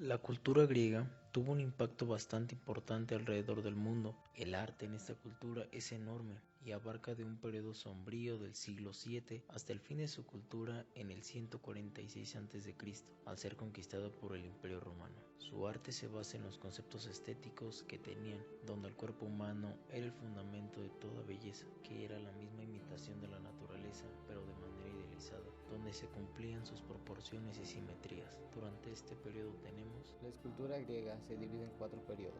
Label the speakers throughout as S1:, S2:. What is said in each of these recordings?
S1: La cultura griega tuvo un impacto bastante importante alrededor del mundo. El arte en esta cultura es enorme y abarca de un periodo sombrío del siglo VII hasta el fin de su cultura en el 146 a.C., al ser conquistado por el Imperio Romano. Su arte se basa en los conceptos estéticos que tenían, donde el cuerpo humano era el fundamento de toda belleza, que era la misma imitación de la naturaleza, pero de manera idealizada, donde se cumplían sus proporciones y simetrías. Durante este periodo tenemos
S2: La escultura griega se divide en 4 periodos.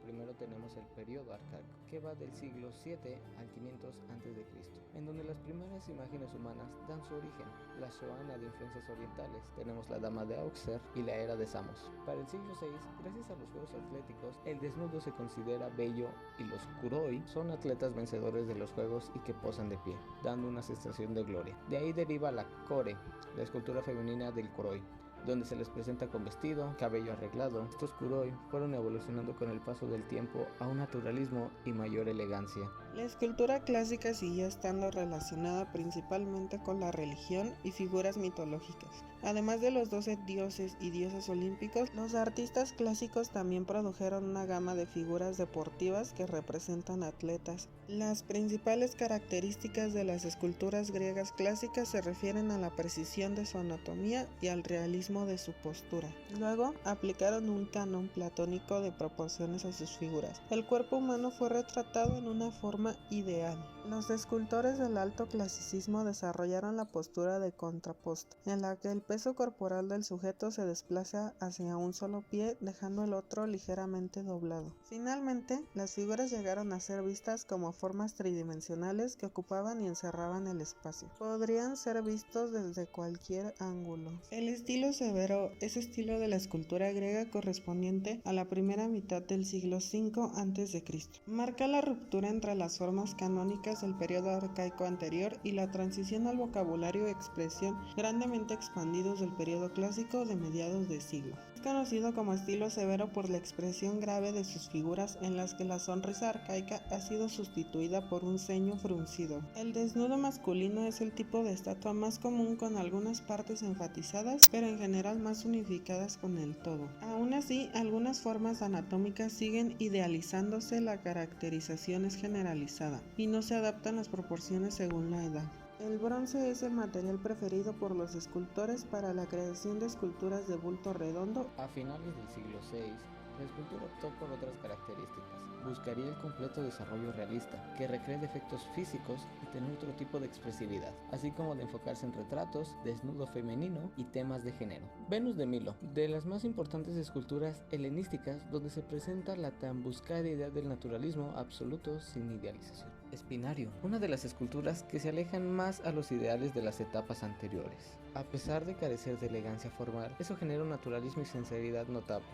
S2: Primero tenemos el periodo arcaico, que va del siglo 7 al 500 a.C., en donde las primeras imágenes humanas dan su origen. La Shoana de influencias orientales, tenemos la Dama de Auxerre y la era de Samos. Para el siglo 6, gracias a los Juegos Atléticos, el desnudo se considera bello y los Kuroi son atletas vencedores de los Juegos y que posan de pie, dando una sensación de gloria. De ahí deriva la Kore, la escultura femenina del Kuroi, donde se les presenta con vestido, cabello arreglado. Estos kuroi fueron evolucionando con el paso del tiempo a un naturalismo y mayor elegancia.
S3: La escultura clásica siguió estando relacionada principalmente con la religión y figuras mitológicas. Además de los 12 dioses y diosas olímpicos, los artistas clásicos también produjeron una gama de figuras deportivas que representan atletas. Las principales características de las esculturas griegas clásicas se refieren a la precisión de su anatomía y al realismo de su postura. Luego, aplicaron un canon platónico de proporciones a sus figuras. El cuerpo humano fue retratado en una forma ideal. Los escultores del alto clasicismo desarrollaron la postura de contraposto, en la que el peso corporal del sujeto se desplaza hacia un solo pie, dejando el otro ligeramente doblado. Finalmente, las figuras llegaron a ser vistas como formas tridimensionales que ocupaban y encerraban el espacio. Podrían ser vistos desde cualquier ángulo. El estilo severo es estilo de la escultura griega correspondiente a la primera mitad del siglo V a.C. Marca la ruptura entre las formas canónicas del periodo arcaico anterior y la transición al vocabulario y expresión grandemente expandidos del periodo clásico de mediados de siglo. Es conocido como estilo severo por la expresión grave de sus figuras en las que la sonrisa arcaica ha sido sustituida por un ceño fruncido. El desnudo masculino es el tipo de estatua más común, con algunas partes enfatizadas, pero en general más unificadas con el todo. Aún así, algunas formas anatómicas siguen idealizándose, la caracterización es generalizada y no se adaptan las proporciones según la edad. El bronce es el material preferido por los escultores para la creación de esculturas de bulto redondo.
S2: A finales del siglo VI, la escultura optó por otras características. Buscaría el completo desarrollo realista, que recree defectos físicos y tener otro tipo de expresividad, así como de enfocarse en retratos, desnudo femenino y temas de género. Venus de Milo, de las más importantes esculturas helenísticas, donde se presenta la tan buscada idea del naturalismo absoluto sin idealización. Espinario, una de las esculturas que se alejan más a los ideales de las etapas anteriores. A pesar de carecer de elegancia formal, eso genera un naturalismo y sinceridad notable.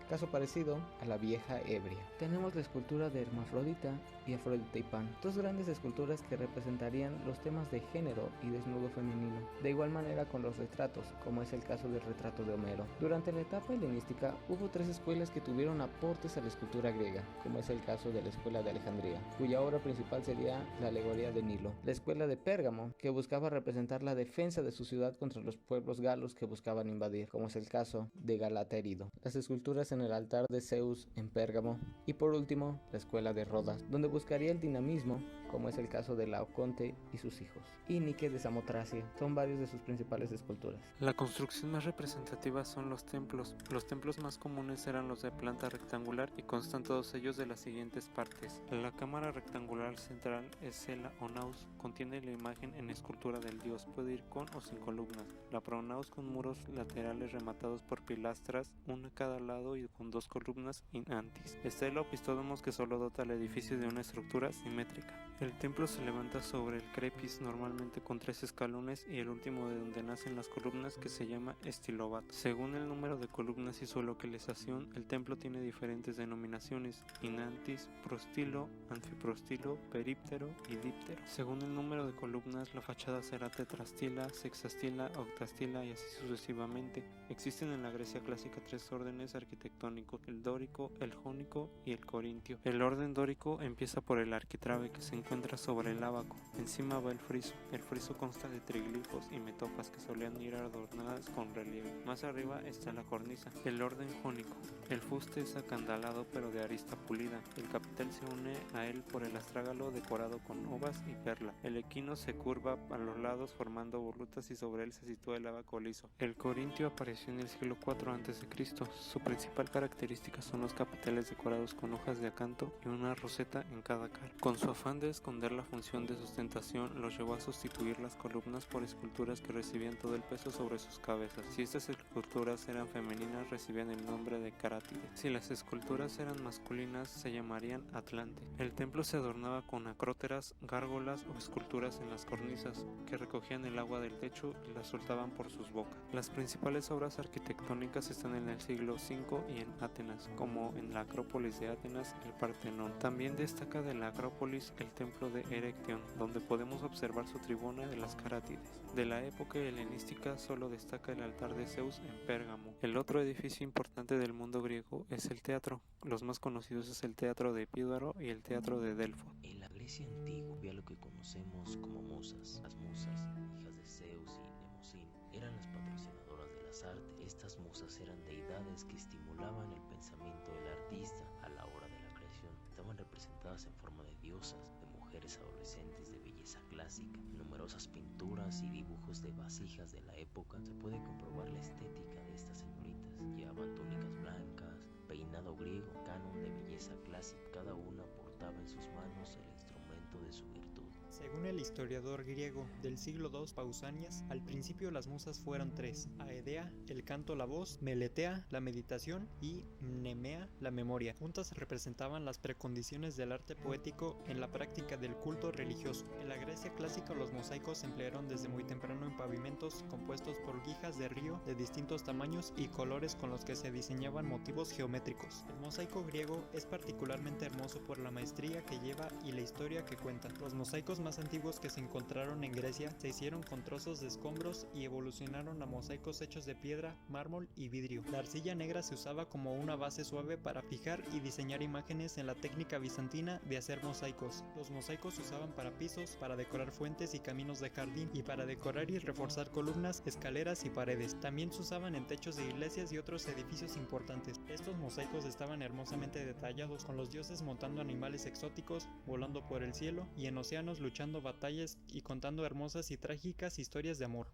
S2: Caso parecido a la vieja ebria. Tenemos la escultura de Hermafrodita y Afrodita y Pan, dos grandes esculturas que representarían los temas de género y desnudo femenino, de igual manera con los retratos, como es el caso del retrato de Homero. Durante la etapa helenística hubo 3 escuelas que tuvieron aportes a la escultura griega, como es el caso de la escuela de Alejandría, cuya obra principal sería la alegoría de Nilo; la escuela de Pérgamo, que buscaba representar la defensa de su ciudad contra los pueblos galos que buscaban invadir, como es el caso de Galata herido; las esculturas en el altar de Zeus en Pérgamo; y por último, la escuela de Rodas, donde buscaría el dinamismo, como es el caso de Laoconte y sus hijos; y Nike de Samotracia. Son varios de sus principales esculturas.
S4: La construcción más representativa son los templos. Los templos más comunes eran los de planta rectangular y constan todos ellos de las siguientes partes. La cámara rectangular central es cela o naus, contiene la imagen en escultura del dios, puede ir con o sin columnas. La pronaos con muros laterales rematados por pilastras, una a cada lado y con 2 columnas in antis. Está el opistódomos, que solo dota al edificio de una estructura simétrica. El templo se levanta sobre el crepis, normalmente con 3 escalones, y el último de donde nacen las columnas, que se llama estilobato. Según el número de columnas y su localización, el templo tiene diferentes denominaciones: in antis, prostilo, anfiprostilo, períptero y díptero. Según el número de columnas, la fachada será tetrastila, sexastila, octastila y así sucesivamente. Existen en la Grecia clásica 3 órdenes arquitectónicos: el dórico, el jónico y el corintio. El orden dórico empieza por el arquitrabe, que se encuentra encuentra sobre el ábaco. Encima va el friso. El friso consta de triglifos y metopas que solían ir adornadas con relieve. Más arriba está la cornisa. El orden jónico. El fuste es acandalado pero de arista pulida. El capitel se une a él por el astrágalo decorado con uvas y perla. El equino se curva a los lados formando volutas y sobre él se sitúa el ábaco liso. El corintio apareció en el siglo IV a.C. Su principal característica son los capiteles decorados con hojas de acanto y una roseta en cada cara. Con su afán de esconder la función de sustentación, los llevó a sustituir las columnas por esculturas que recibían todo el peso sobre sus cabezas. Si estas esculturas eran femeninas, recibían el nombre de carátide. Si las esculturas eran masculinas, se llamarían atlante. El templo se adornaba con acróteras, gárgolas o esculturas en las cornisas, que recogían el agua del techo y la soltaban por sus bocas. Las principales obras arquitectónicas están en el siglo V y en Atenas, como en la Acrópolis de Atenas y el Partenón. También destaca de la Acrópolis el templo de Erecteón, donde podemos observar su tribuna de las carátides. De la época helenística solo destaca el altar de Zeus en Pérgamo. El otro edificio importante del mundo griego es el teatro. Los más conocidos es el teatro de Epídoro y el teatro de Delfo.
S1: En la Grecia antigua había lo que conocemos como musas. Las musas, hijas de Zeus y Mnemosín, eran las patrocinadoras de las artes. Estas musas eran deidades que estimulaban el pensamiento del artista a la hora de la creación. Estaban representadas en forma de diosas, de mujeres adolescentes de belleza clásica. En numerosas pinturas y dibujos de vasijas de la época se puede comprobar la estética de estas señoritas. Llevaban túnicas blancas, peinado griego, canon de belleza clásica. Cada una portaba en sus manos el instrumento de su virtud.
S5: Según el historiador griego del siglo II Pausanias, al principio las musas fueron tres: Aedea, el canto, la voz; Meletea, la meditación; y Mnemea, la memoria. Juntas representaban las precondiciones del arte poético en la práctica del culto religioso. En la Grecia clásica los mosaicos se emplearon desde muy temprano en pavimentos compuestos por guijas de río de distintos tamaños y colores con los que se diseñaban motivos geométricos. El mosaico griego es particularmente hermoso por la maestría que lleva y la historia que cuenta. Los mosaicos más antiguos que se encontraron en Grecia se hicieron con trozos de escombros y evolucionaron a mosaicos hechos de piedra, mármol y vidrio. La arcilla negra se usaba como una base suave para fijar y diseñar imágenes en la técnica bizantina de hacer mosaicos. Los mosaicos se usaban para pisos, para decorar fuentes y caminos de jardín, y para decorar y reforzar columnas, escaleras y paredes. También se usaban en techos de iglesias y otros edificios importantes. Estos mosaicos estaban hermosamente detallados, con los dioses montando animales exóticos, volando por el cielo, y en océanos luchando batallas y contando hermosas y trágicas historias de amor.